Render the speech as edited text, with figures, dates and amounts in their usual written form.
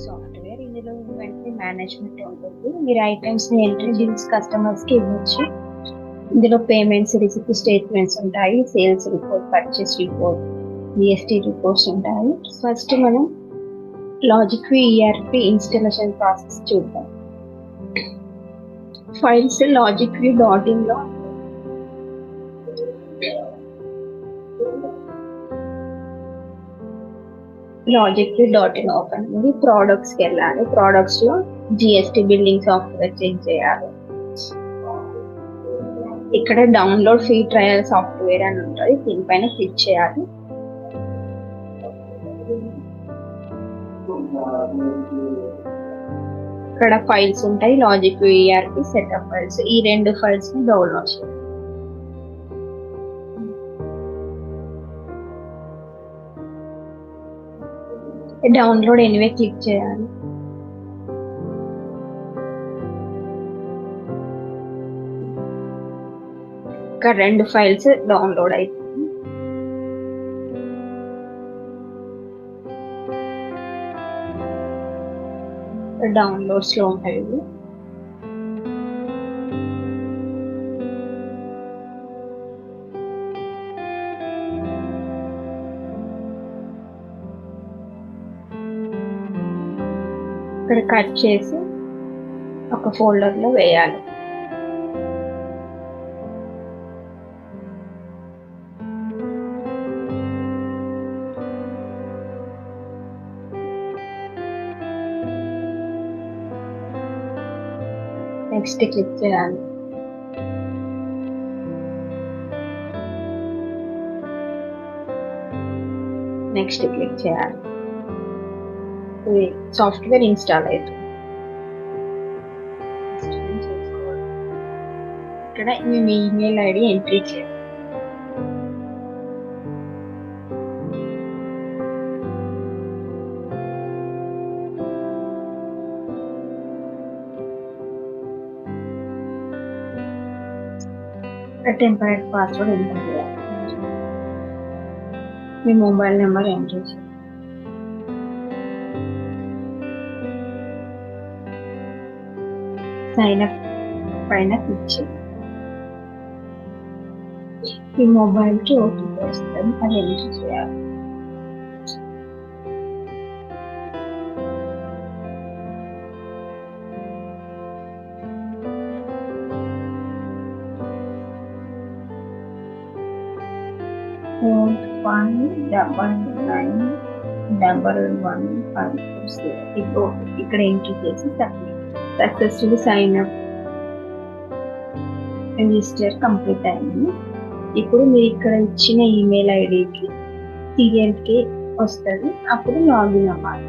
Software. ఇందులో inventory management ఉంటుంది. మీరు ఐటమ్స్ ని ఎంట్రీ బిల్స్ కస్టమర్స్ కి ఇవ్వచ్చు. ఇందులో పేమెంట్స్, రిసిప్ట్ స్టేట్మెంట్స్ ఉంటాయి, sales report, purchase report, GST reports ఉంటాయి. ఫస్ట్ మనం లాజిక్వ్యూ ఈఆర్పి ఇన్స్టాలేషన్ ప్రాసెస్ చూద్దాం. ఫైల్స్ logicview.in లో logicview.in ఓపెన్ అయింది. ప్రోడక్ట్స్ కి వెళ్ళాలి. ప్రోడక్ట్స్ లో జిఎస్టీ బిల్లింగ్ సాఫ్ట్వేర్ చెక్ చేయాలి. ఇక్కడ డౌన్లోడ్ ఫ్రీ ట్రయల్ సాఫ్ట్వేర్ అని ఉంటుంది, దీనిపైన క్లిక్ చేయాలి. ఇక్కడ ఫైల్స్ ఉంటాయి, లాజిక్వ్యూ ఈఆర్పి సెటప్ ఫైల్స్. ఈ రెండు ఫైల్స్ ని డౌన్లోడ్ చేయాలి. డౌన్లోడ్ ఎనివే క్లిక్ చేయాలి. ఇక్కడ రెండు ఫైల్స్ డౌన్లోడ్ అవుతాయి. డౌన్లోడ్స్ లో ఉంటాయి. ఇక్కడ కట్ చేసి ఒక ఫోల్డర్ లో వేయాలి. నెక్స్ట్ క్లిక్ చేయాలి. నెక్స్ట్ క్లిక్ చేయాలి. సాఫ్ట్వేర్ ఇన్స్టాల్ అవుతుంది. ఇక్కడ మీ ఈమెయిల్ ఐడి ఎంట్రీ చేయాలి. టెంపరీ పాస్వర్డ్ ఎంటర్ చేయాలి. మీ మొబైల్ నెంబర్ ఎంటర్ చేయాలి. సైన్ అప్ పైన క్లిక్ చేయాలి. మీ మొబైల్ కి ఓటీపీ వస్తుంది, అది ఎంటర్ చేయాలి. ఇక్కడ ఎంట్రీ చేసి successful sign up register complete అయింది. ఇప్పుడు మీరు ఇక్కడ ఇచ్చిన ఈమెయిల్ ఐడికి సీరియల్ కి వస్తుంది, అప్పుడు లాగిన్ అవ్వాలి.